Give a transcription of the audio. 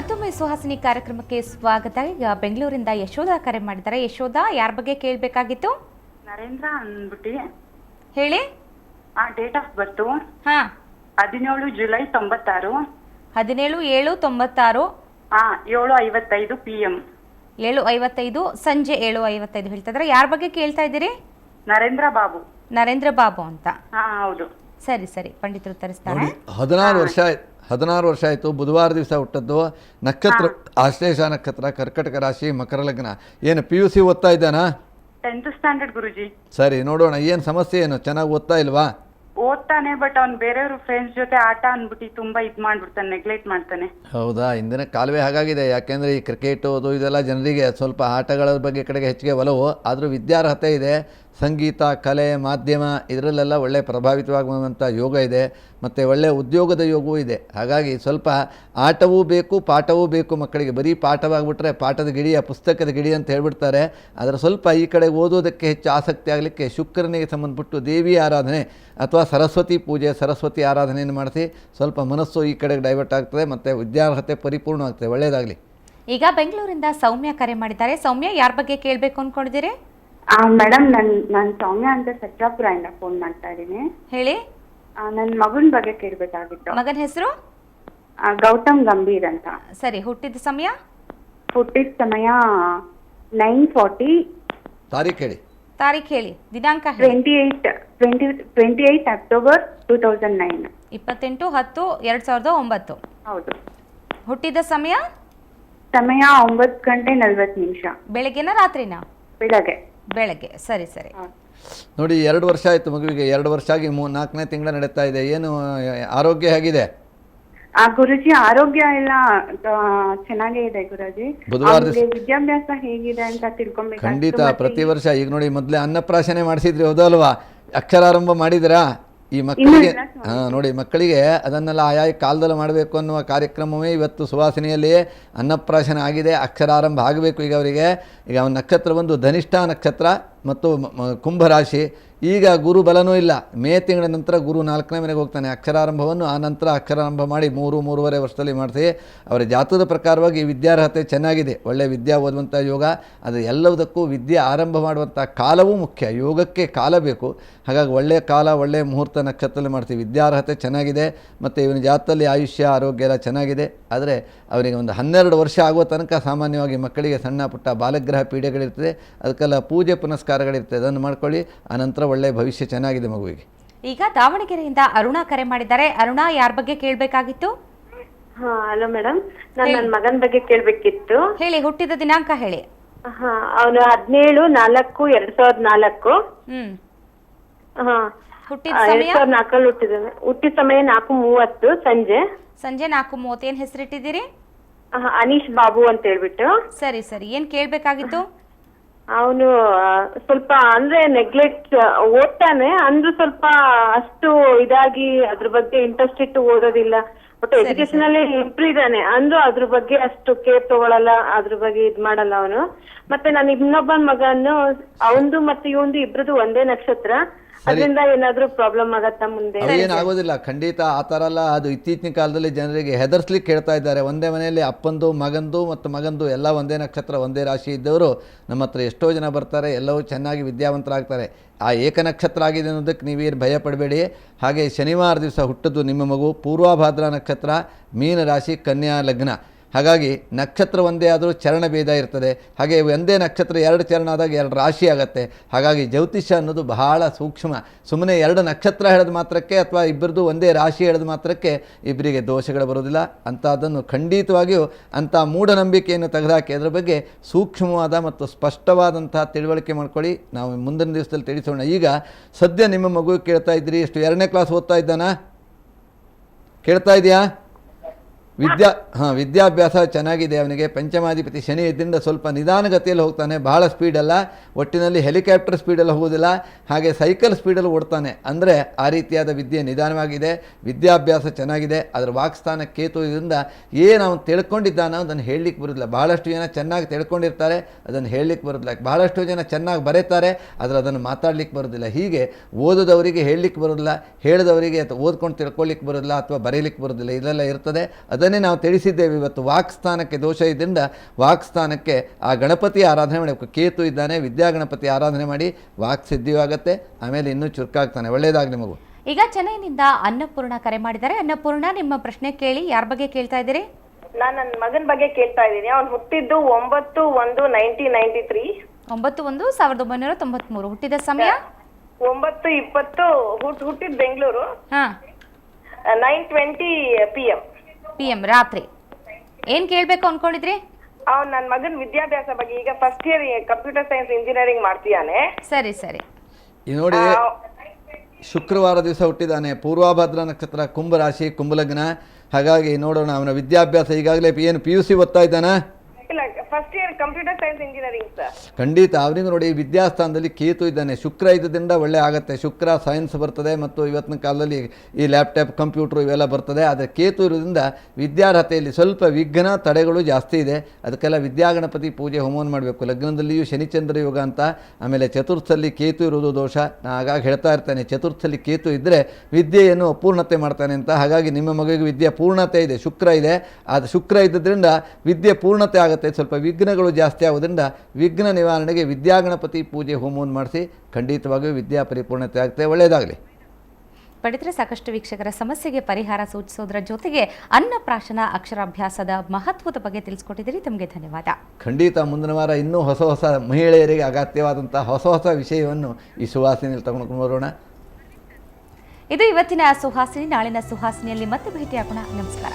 ಮತ್ತೊಮ್ಮೆ ಸುಹಾಸಿನಿ ಕಾರ್ಯಕ್ರಮಕ್ಕೆ ಸ್ವಾಗತ. ಈಗ ಬೆಂಗಳೂರಿಂದ ಯಶೋಧ ಕರೆ ಮಾಡಿದ್ದಾರೆ. ಯಶೋಧ, ಯಾರ ಬಗ್ಗೆ ಕೇಳಬೇಕಾಗಿತ್ತು? ನರೇಂದ್ರ ಅಂದ್ಬಿಟ್ಟು ಹೇಳಿ. ಡೇಟ್ ಆಫ್ ಬರ್ತು ಹಾ 17 ಜುಲೈ 96. 17/7/96. 7:55 PM. 7:55 ಸಂಜೆ 7:55 ಹೇಳ್ತಾ ಇದ್ದಾರೆ. ಯಾರ ಬಗ್ಗೆ ಕೇಳ್ತಾ ಇದ್ದೀರಿ? ನರೇಂದ್ರ ಬಾಬು. ನರೇಂದ್ರ ಬಾಬು ಅಂತ. ಹೌದು. ಸರಿ ಸರಿ, ಪಂಡಿತರು ಉತ್ತರಿಸ್ತಾರೆ. 16 ವರ್ಷ ಆಯಿತು. ಬುಧವಾರ ದಿವಸ ಹುಟ್ಟದ್ದು. ನಕ್ಷತ್ರ ಆಶ್ಲೇಷ ನಕ್ಷತ್ರ, ಕರ್ಕಟಕ ರಾಶಿ, ಮಕರ ಲಗ್ನ. ಏನು PUC ಓದ್ತಾ ಇದ್ದಾನಾ? 10th ಸ್ಟ್ಯಾಂಡರ್ಡ್ ಗುರುಜಿ. ಸರಿ, ನೋಡೋಣ ಏನು ಸಮಸ್ಯೆ ಏನು. ಚೆನ್ನಾಗಿ ಓದ್ತಾ ಇಲ್ವಾ? ಓದ್ತಾನೆ, ಬಟ್ ಅವ್ನು ಬೇರೆಯವ್ರ ಫ್ರೆಂಡ್ಸ್ ಜೊತೆ ಆಟ ಅಂದ್ಬಿಟ್ಟು ತುಂಬಾ ಮಾಡ್ಬಿಡ್ತಾನೆ, ನೆಗ್ಲೆಕ್ಟ್ ಮಾಡ್ತಾನೆ. ಹೌದಾ? ಇಂದಿನ ಕಾಲವೇ ಹಾಗಾಗಿದೆ. ಯಾಕೆಂದರೆ ಈ ಕ್ರಿಕೆಟು ಅದು ಇದೆಲ್ಲ ಜನರಿಗೆ ಸ್ವಲ್ಪ ಆಟಗಳ ಬಗ್ಗೆ ಕಡೆಗೆ ಹೆಚ್ಚಿಗೆ ಒಲವು. ಆದರೂ ವಿದ್ಯಾರ್ಹತೆ ಇದೆ. ಸಂಗೀತ, ಕಲೆ, ಮಾಧ್ಯಮ ಇದರಲ್ಲೆಲ್ಲ ಒಳ್ಳೆ ಪ್ರಭಾವಿತವಾಗುವಂಥ ಯೋಗ ಇದೆ. ಮತ್ತು ಒಳ್ಳೆಯ ಉದ್ಯೋಗದ ಯೋಗವೂ ಇದೆ. ಹಾಗಾಗಿ ಸ್ವಲ್ಪ ಆಟವೂ ಬೇಕು, ಪಾಠವೂ ಬೇಕು ಮಕ್ಕಳಿಗೆ. ಬರೀ ಪಾಠವಾಗಿಬಿಟ್ರೆ ಪಾಠದ ಗಿಡಿಯ ಪುಸ್ತಕದ ಗಿಡಿ ಅಂತ ಹೇಳ್ಬಿಡ್ತಾರೆ. ಅದರ ಸ್ವಲ್ಪ ಈ ಕಡೆ ಓದೋದಕ್ಕೆ ಹೆಚ್ಚು ಆಸಕ್ತಿ ಆಗಲಿಕ್ಕೆ ಶುಕ್ರನಿಗೆ ಸಂಬಂಧಪಟ್ಟು ದೇವಿ ಆರಾಧನೆ ಅಥವಾ ಸರಸ್ವತಿ ಪೂಜೆ, ಸರಸ್ವತಿ ಆರಾಧನೆಯನ್ನು ಮಾಡಿಸಿ ಸ್ವಲ್ಪ ಮನಸ್ಸು ಈ ಕಡೆಗೆ ಡೈವರ್ಟ್ ಆಗ್ತದೆ ಮತ್ತು ವಿದ್ಯಾರ್ಹತೆ ಪರಿಪೂರ್ಣ ಆಗ್ತದೆ. ಒಳ್ಳೆಯದಾಗಲಿ. ಈಗ ಬೆಂಗಳೂರಿಂದ ಸೌಮ್ಯ ಕರೆ ಮಾಡಿದ್ದಾರೆ. ಸೌಮ್ಯ, ಯಾರ ಬಗ್ಗೆ ಕೇಳಬೇಕು ಅಂದ್ಕೊಂಡಿದ್ದೀರಿ? ಮೇಡಮ್, ನಾನು ಸೌಮ್ಯ ಅಂತ ಸಚ್ಚಾಪುರದಿಂದ ಫೋನ್ ಮಾಡ್ತಾ ಇದ್ದೀನಿ. ಹೇಳಿ. ನನ್ನ ಮಗನ ಬಗ್ಗೆ ಕೇಳಬೇಕಾಗಿತ್ತು. ಮಗನ ಹೆಸರು? ಗೌತಮ್ ಗಂಭೀರ್ ಅಂತ. ಸರಿ, ಹುಟ್ಟಿದ ಸಮಯ? ಹುಟ್ಟಿದ ಸಮಯ 9:40. ತಾರೀಖು ಹೇಳಿ. ತಾರೀಖು ಹೇಳಿ. ದಿನಾಂಕ ಹೇಳಿ. 28 ಅಕ್ಟೋಬರ್ 2009. 28/10/2009. ಹೌದು. ಹುಟ್ಟಿದ ಸಮಯ? ಸಮಯ 9:40. ಬೆಳಗ್ಗೆನ ರಾತ್ರಿನ? ಬೆಳಗ್ಗೆ. ಸರಿ ಸರಿ. ನೋಡಿ, 2 ವರ್ಷ ಆಯಿತು ಮಗುವಿಗೆ. 2 ವರ್ಷ ಆಗಿ 4ನೇ ತಿಂಗಳ ನಡೀತಾ ಇದೆ. ಏನು ಆರೋಗ್ಯ ಹೇಗಿದೆ? ಗುರುಜಿ, ಆರೋಗ್ಯ ಎಲ್ಲ ಚೆನ್ನಾಗೇ ಇದೆ ಗುರುಜಿ. ವಿದ್ಯಾಭ್ಯಾಸ ಹೇಗಿದೆ ಅಂತ ತಿಳ್ಕೊಬೇಕು. ಖಂಡಿತ. ಪ್ರತಿ ವರ್ಷ ಈಗ ನೋಡಿ, ಮೊದಲೇ ಅನ್ನಪ್ರಾಶನೆ ಮಾಡಿಸಿದ್ರಿ, ಹೌದಲ್ವಾ? ಅಕ್ಷರಾರಂಭ ಮಾಡಿದಿರಾ? ಈ ಮಕ್ಕಳಿಗೆ ನೋಡಿ, ಮಕ್ಕಳಿಗೆ ಅದನ್ನೆಲ್ಲ ಆಯಾ ಕಾಲದಲ್ಲಿ ಮಾಡಬೇಕು ಅನ್ನುವ ಕಾರ್ಯಕ್ರಮವೇ ಇವತ್ತು ಸುವಾಸಿನಿಯಲ್ಲಿ ಅನ್ನಪ್ರಾಶನ ಆಗಿದೆ. ಅಕ್ಷರಾರಂಭ ಆಗಬೇಕು ಈಗ ಅವರಿಗೆ. ಈಗ ಅವನ ನಕ್ಷತ್ರ ಬಂದು ಧನಿಷ್ಠ ನಕ್ಷತ್ರ ಮತ್ತು ಕುಂಭರಾಶಿ. ಈಗ ಗುರು ಬಲನೂ ಇಲ್ಲ. ಮೇ ತಿಂಗಳ ನಂತರ ಗುರು 4ನೇ ಮನೆಗೆ ಹೋಗ್ತಾನೆ. ಅಕ್ಷರಾರಂಭವನ್ನು ಆ ನಂತರ ಅಕ್ಷರಾರಂಭ ಮಾಡಿ 3-3.5 ವರ್ಷದಲ್ಲಿ ಮಾಡಿಸಿ ಅವರ ಜಾತಕದ ಪ್ರಕಾರವಾಗಿ ವಿದ್ಯಾರ್ಹತೆ ಚೆನ್ನಾಗಿದೆ. ಒಳ್ಳೆಯ ವಿದ್ಯಾ ಓದುವಂಥ ಯೋಗ. ಅದು ಎಲ್ಲದಕ್ಕೂ ವಿದ್ಯೆ ಆರಂಭ ಮಾಡುವಂಥ ಕಾಲವೂ ಮುಖ್ಯ. ಯೋಗಕ್ಕೆ ಕಾಲ ಬೇಕು. ಹಾಗಾಗಿ ಒಳ್ಳೆಯ ಕಾಲ, ಒಳ್ಳೆಯ ಮುಹೂರ್ತ ನಕ್ಷತ್ರದಲ್ಲಿ ಮಾಡ್ತೀವಿ. ವಿದ್ಯಾರ್ಹತೆ ಚೆನ್ನಾಗಿದೆ ಮತ್ತು ಇವನ ಜಾತಕದಲ್ಲಿ ಆಯುಷ್ಯ, ಆರೋಗ್ಯ ಎಲ್ಲ ಚೆನ್ನಾಗಿದೆ. ಆದರೆ ಅವರಿಗೆ ಒಂದು 12 ವರ್ಷ ಆಗುವ ತನಕ ಸಾಮಾನ್ಯವಾಗಿ ಮಕ್ಕಳಿಗೆ ಸಣ್ಣ ಪುಟ್ಟ ಬಾಲಗ್ರಹ ಪೀಡೆಗಳಿರ್ತದೆ. ಅದಕ್ಕೆಲ್ಲ ಪೂಜೆ ಪುನಸ್ಕಾರಗಳಿರ್ತದೆ. ಅದನ್ನು ಮಾಡ್ಕೊಳ್ಳಿ. ಆನಂತರ ಒಳ್ಳೆಯ ಭವಿಷ್ಯ ಚೆನ್ನಾಗಿದೆ ಮಗುವಿಗೆ. ಈಗ ದಾವಣಗೆರೆಯಿಂದ ಅರುಣಾ ಕರೆ ಮಾಡಿದ್ದಾರೆ. ಅರುಣಾ, ಯಾರ ಬಗ್ಗೆ ಕೇಳಬೇಕಾಗಿತ್ತು? ಹಲೋ ಮೇಡಮ್, ನಾನು ನನ್ನ ಮಗನ ಬಗ್ಗೆ ಕೇಳಬೇಕಿತ್ತು. ಹೇಳಿ. ಹುಟ್ಟಿದ ದಿನಾಂಕ ಹೇಳಿ. ಅವನು 17/4/2004. ಹುಟ್ಟಿದ ಸಮಯ? 2004 ಹುಟ್ಟಿದ್ದಾನೆ. ಹುಟ್ಟಿದ ಸಮಯ 4:30 ಸಂಜೆ 4:30. ಏನ್ ಹೆಸರಿಟ್ಟಿದ್ದೀರಿ? ಅನೀಶ್ ಬಾಬು ಅಂತ ಹೇಳ್ಬಿಟ್ಟು. ಸರಿ ಸರಿ, ಏನ್ ಕೇಳ್ಬೇಕಾಗಿತ್ತು? ಅವನು ಸ್ವಲ್ಪ ಅಂದ್ರೆ ನೆಗ್ಲೆಕ್ಟ್ ಓದ್ತಾನೆ, ಅಂದ್ರೂ ಸ್ವಲ್ಪ ಅಷ್ಟು ಇದಾಗಿ ಅದ್ರ ಬಗ್ಗೆ ಇಂಟ್ರೆಸ್ಟ್ ಇಟ್ಟು ಓದೋದಿಲ್ಲ. ಬಟ್ ಎಜುಕೇಶನ್ ಅಲ್ಲಿ ಇಂಪ್ರೂವ್ ಇದ್ದಾನೆ, ಅಂದ್ರೂ ಅದ್ರ ಬಗ್ಗೆ ಅಷ್ಟು ಕೇರ್ ತಗೊಳಲ್ಲ, ಅದ್ರ ಬಗ್ಗೆ ಇದ್ ಮಾಡಲ್ಲ ಅವನು. ಮತ್ತೆ ನಾನು ಇನ್ನೊಬ್ಬನ ಮಗನು, ಅವಂದು ಮತ್ತೆ ಇವಂದು ಇಬ್ರದು ಒಂದೇ ನಕ್ಷತ್ರ. ಅದರಿಂದ ಏನಾದ್ರೂ ಪ್ರಾಬ್ಲಮ್ ಆಗತ್ತಾ ಮುಂದೆ? ಏನಾಗೋದಿಲ್ಲ, ಖಂಡಿತ ಆ ಥರ ಅಲ್ಲ. ಅದು ಇತ್ತೀಚಿನ ಕಾಲದಲ್ಲಿ ಜನರಿಗೆ ಹೆದರ್ಸ್ಲಿಕ್ಕೆ ಹೇಳ್ತಾ ಇದ್ದಾರೆ. ಒಂದೇ ಮನೆಯಲ್ಲಿ ಅಪ್ಪಂದು, ಮಗಂದು ಮತ್ತು ಮಗಂದು ಎಲ್ಲ ಒಂದೇ ನಕ್ಷತ್ರ, ಒಂದೇ ರಾಶಿ ಇದ್ದವರು ನಮ್ಮ ಹತ್ರ ಎಷ್ಟೋ ಜನ ಬರ್ತಾರೆ. ಎಲ್ಲವೂ ಚೆನ್ನಾಗಿ ವಿದ್ಯಾವಂತರಾಗ್ತಾರೆ. ಆ ಏಕನಕ್ಷತ್ರ ಆಗಿದೆ ಅನ್ನೋದಕ್ಕೆ ನೀವೇನು ಭಯ ಪಡಬೇಡಿ. ಹಾಗೆ ಶನಿವಾರ ದಿವಸ ಹುಟ್ಟಿದ್ದು ನಿಮ್ಮ ಮಗು ಪೂರ್ವಭಾದ್ರ ನಕ್ಷತ್ರ, ಮೀನ ರಾಶಿ, ಕನ್ಯಾ ಲಗ್ನ. ಹಾಗಾಗಿ ನಕ್ಷತ್ರ ಒಂದೇ ಆದರೂ ಚರಣ ಭೇದ ಇರ್ತದೆ. ಹಾಗೆ ಒಂದೇ ನಕ್ಷತ್ರ 2 ಚರಣ ಆದಾಗ 2 ರಾಶಿ ಆಗುತ್ತೆ. ಹಾಗಾಗಿ ಜ್ಯೋತಿಷ್ಯ ಅನ್ನೋದು ಬಹಳ ಸೂಕ್ಷ್ಮ. ಸುಮ್ಮನೆ 2 ನಕ್ಷತ್ರ ಹೇಳಿದ ಮಾತ್ರಕ್ಕೆ ಅಥವಾ ಇಬ್ಬರದು ಒಂದೇ ರಾಶಿ ಹೇಳಿದ ಮಾತ್ರಕ್ಕೆ ಇಬ್ಬರಿಗೆ ದೋಷಗಳು ಬರೋದಿಲ್ಲ. ಅಂಥದ್ದನ್ನು ಖಂಡಿತವಾಗಿಯೂ ಅಂಥ ಮೂಢನಂಬಿಕೆಯನ್ನು ತೆಗೆದುಹಾಕಿ ಅದರ ಬಗ್ಗೆ ಸೂಕ್ಷ್ಮವಾದ ಮತ್ತು ಸ್ಪಷ್ಟವಾದಂಥ ತಿಳುವಳಿಕೆ ಮಾಡ್ಕೊಳ್ಳಿ. ನಾವು ಮುಂದಿನ ದಿವಸದಲ್ಲಿ ತಿಳಿಸೋಣ. ಈಗ ಸದ್ಯ ನಿಮ್ಮ ಮಗು ಕೇಳ್ತಾ ಇದ್ದೀರಿ, ಎಷ್ಟು 2ನೇ ಕ್ಲಾಸ್ ಓದ್ತಾ ಇದ್ದಾನಾ? ಕೇಳ್ತಾ ಇದೆಯಾ? ವಿದ್ಯಾಭ್ಯಾಸ ಚೆನ್ನಾಗಿದೆ. ಅವನಿಗೆ ಪಂಚಮಾಧಿಪತಿ ಶನಿ ಇದ್ರಿಂದ ಸ್ವಲ್ಪ ನಿಧಾನಗತಿಯಲ್ಲಿ ಹೋಗ್ತಾನೆ, ಬಹಳ ಸ್ಪೀಡಲ್ಲ. ಒಟ್ಟಿನಲ್ಲಿ ಹೆಲಿಕಾಪ್ಟರ್ ಸ್ಪೀಡಲ್ಲಿ ಹೋಗೋದಿಲ್ಲ, ಹಾಗೆ ಸೈಕಲ್ ಸ್ಪೀಡಲ್ಲಿ ಓಡ್ತಾನೆ. ಅಂದರೆ ಆ ರೀತಿಯಾದ ವಿದ್ಯೆ ನಿಧಾನವಾಗಿದೆ. ವಿದ್ಯಾಭ್ಯಾಸ ಚೆನ್ನಾಗಿದೆ. ಅದರ ವಾಕ್ಸ್ಥಾನ ಕೇತು ಇದರಿಂದ ಏನು ಅವನು ತಿಳ್ಕೊಂಡಿದ್ದಾನೋ ಅದನ್ನು ಹೇಳಲಿಕ್ಕೆ ಬರೋದಿಲ್ಲ. ಬಹಳಷ್ಟು ಜನ ಚೆನ್ನಾಗಿ ತಿಳ್ಕೊಂಡಿರ್ತಾರೆ, ಅದನ್ನು ಹೇಳಲಿಕ್ಕೆ ಬರೋದಿಲ್ಲ. ಬಹಳಷ್ಟು ಜನ ಚೆನ್ನಾಗಿ ಬರೀತಾರೆ, ಆದರೆ ಅದನ್ನು ಮಾತಾಡಲಿಕ್ಕೆ ಬರೋದಿಲ್ಲ. ಹೀಗೆ ಓದೋದವರಿಗೆ ಹೇಳಲಿಕ್ಕೆ ಬರೋದಿಲ್ಲ, ಹೇಳಿದವರಿಗೆ ಓದ್ಕೊಂಡು ತಿಳ್ಕೊಳ್ಳಿಕ್ಕೆ ಬರೋದಿಲ್ಲ ಅಥವಾ ಬರೀಲಿಕ್ಕೆ ಬರೋದಿಲ್ಲ. ಇದೆಲ್ಲ ಇರ್ತದೆ. ಅದನ್ನು ಅದನ್ನೇ ನಾವು ತಿಳಿಸಿದ್ದೇವೆ ಇವತ್ತು. ವಾಕ್ಸ್ಥಾನಕ್ಕೆ ದೋಷ ಇದ್ದರಿಂದ ವಾಕ್ಸ್ಥಾನಕ್ಕೆ ಆ ಗಣಪತಿ ಆರಾಧನೆ ಮಾಡಬೇಕು. ಕೇತು ಇದ್ದಾನೆ, ವಿದ್ಯಾಗಣಪತಿ ಆರಾಧನೆ ಮಾಡಿ ವಾಕ್ ಸಿದ್ಧಿಯೂ ಆಗುತ್ತೆ, ಆಮೇಲೆ ಇನ್ನೂ ಚುರುಕಾಗ್ತಾನೆ. ಒಳ್ಳೆಯದಾಗಲಿ ಮಗು. ಈಗ ಚೆನ್ನೈನಿಂದ ಅನ್ನಪೂರ್ಣ ಕರೆ ಮಾಡಿದ್ದಾರೆ. ಅನ್ನಪೂರ್ಣ, ನಿಮ್ಮ ಪ್ರಶ್ನೆ ಕೇಳಿ. ಯಾರ ಬಗ್ಗೆ ಕೇಳ್ತಾ ಇದ್ದೀರಿ? ನಾನು ನನ್ನ ಮಗನ ಬಗ್ಗೆ ಕೇಳ್ತಾ ಇದ್ದೀನಿ. ಅವ್ನು ಹುಟ್ಟಿದ್ದು 9/1/1993. 9/1/1993. ಹುಟ್ಟಿದ ಸಮಯ 9:20. ಹುಟ್ಟಿದ ಬೆಂಗಳೂರು. ಹಾ, 9:20 PM. ರಾತ್ರಿ. ಏನ್ ಕೇಳ್ಬೇಕು ಅನ್ಕೊಂಡಿದ್ರಿ? ಅವ್ನು ನನ್ನ ಮಗನ ವಿದ್ಯಾಭ್ಯಾಸ ಬಗ್ಗೆ. ಈಗ first year computer science engineering ಮಾಡ್ತಿದ್ದಾನೆ. ಸರಿ ಸರಿ. ಈ ನೋಡಿ, ಶುಕ್ರವಾರ ದಿವಸ ಹುಟ್ಟಿದ್ದಾನೆ, ಪೂರ್ವಭದ್ರ ನಕ್ಷತ್ರ, ಕುಂಭರಾಶಿ, ಕುಂಭಲಗ್ನ. ಹಾಗಾಗಿ ನೋಡೋಣ ಅವನ ವಿದ್ಯಾಭ್ಯಾಸ. ಈಗಾಗಲೇ ಏನು PUC ಓದ್ತಾ ಇದ್ದಾನಾ? ಇಲ್ಲ, first year computer science engineering sir. ಖಂಡಿತ ಅವನಿಗೂ ನೋಡಿ ವಿದ್ಯಾಸ್ಥಾನದಲ್ಲಿ ಕೇತು ಇದ್ದಾನೆ. ಶುಕ್ರ ಇದ್ದರಿಂದ ಒಳ್ಳೆ ಆಗುತ್ತೆ. ಶುಕ್ರ ಸೈನ್ಸ್ ಬರ್ತದೆ ಮತ್ತು ಇವತ್ತಿನ ಕಾಲದಲ್ಲಿ ಈ ಲ್ಯಾಪ್ಟಾಪ್, ಕಂಪ್ಯೂಟ್ರು ಇವೆಲ್ಲ ಬರ್ತದೆ. ಆದರೆ ಕೇತು ಇರೋದ್ರಿಂದ ವಿದ್ಯಾರ್ಹತೆಯಲ್ಲಿ ಸ್ವಲ್ಪ ವಿಘ್ನ, ತಡೆಗಳು ಜಾಸ್ತಿ ಇದೆ. ಅದಕ್ಕೆಲ್ಲ ವಿದ್ಯಾಗಣಪತಿ ಪೂಜೆ ಹೋಮವನ್ನು ಮಾಡಬೇಕು. ಲಗ್ನದಲ್ಲಿಯೂ ಶನಿಚಂದ್ರ ಯೋಗ ಅಂತ, ಆಮೇಲೆ ಚತುರ್ಥಲ್ಲಿ ಕೇತು ಇರೋದು ದೋಷ. ನಾನು ಹಾಗಾಗಿ ಹೇಳ್ತಾ ಇರ್ತೇನೆ, ಚತುರ್ಥಲ್ಲಿ ಕೇತು ಇದ್ದರೆ ವಿದ್ಯೆಯನ್ನು ಅಪೂರ್ಣತೆ ಮಾಡ್ತಾನೆ ಅಂತ. ಹಾಗಾಗಿ ನಿಮ್ಮ ಮಗುವಿಗೆ ವಿದ್ಯೆ ಪೂರ್ಣತೆ ಇದೆ, ಶುಕ್ರ ಇದೆ. ಅದು ಶುಕ್ರ ಇದ್ದರಿಂದ ವಿದ್ಯೆ ಪೂರ್ಣತೆ ಆಗುತ್ತೆ. ಸ್ವಲ್ಪ ವಿಘ್ನಗಳು ಜಾಸ್ತಿ ಆಗೋದ್ರಿಂದ ವಿಘ್ನ ನಿವಾರಣೆಗೆ ವಿದ್ಯಾಗಣಪತಿ ಪೂಜೆ ಹೋಮವನ್ನು ಮಾಡಿಸಿ ಖಂಡಿತವಾಗಿಯೂ ವಿದ್ಯಾ ಪರಿಪೂರ್ಣತೆ ಆಗುತ್ತೆ. ಒಳ್ಳೆಯದಾಗಲಿ. ಪಡಿದ್ರೆ ಸಾಕಷ್ಟು ವೀಕ್ಷಕರ ಸಮಸ್ಯೆಗೆ ಪರಿಹಾರ ಸೂಚಿಸೋದ್ರ ಜೊತೆಗೆ ಅನ್ನಪ್ರಾಶನ ಅಕ್ಷರಾಭ್ಯಾಸದ ಮಹತ್ವದ ಬಗ್ಗೆ ತಿಳಿಸ್ಕೊಟ್ಟಿದ್ದೀರಿ. ತಮಗೆ ಧನ್ಯವಾದ. ಖಂಡಿತ ಮುಂದಿನ ವಾರ ಇನ್ನೂ ಹೊಸ ಹೊಸ ಮಹಿಳೆಯರಿಗೆ ಅಗತ್ಯವಾದಂಥ ಹೊಸ ವಿಷಯವನ್ನು ಈ ಸುವಾಸಿನಿಯಲ್ಲಿ ತಗೊಂಡು ಬರೋಣ. ಇದು ಇವತ್ತಿನ ಸುಹಾಸಿನಿ. ನಾಳಿನ ಸುಹಾಸಿನಿಯಲ್ಲಿ ಮತ್ತೆ ಭೇಟಿಯಾಗೋಣ. ನಮಸ್ಕಾರ.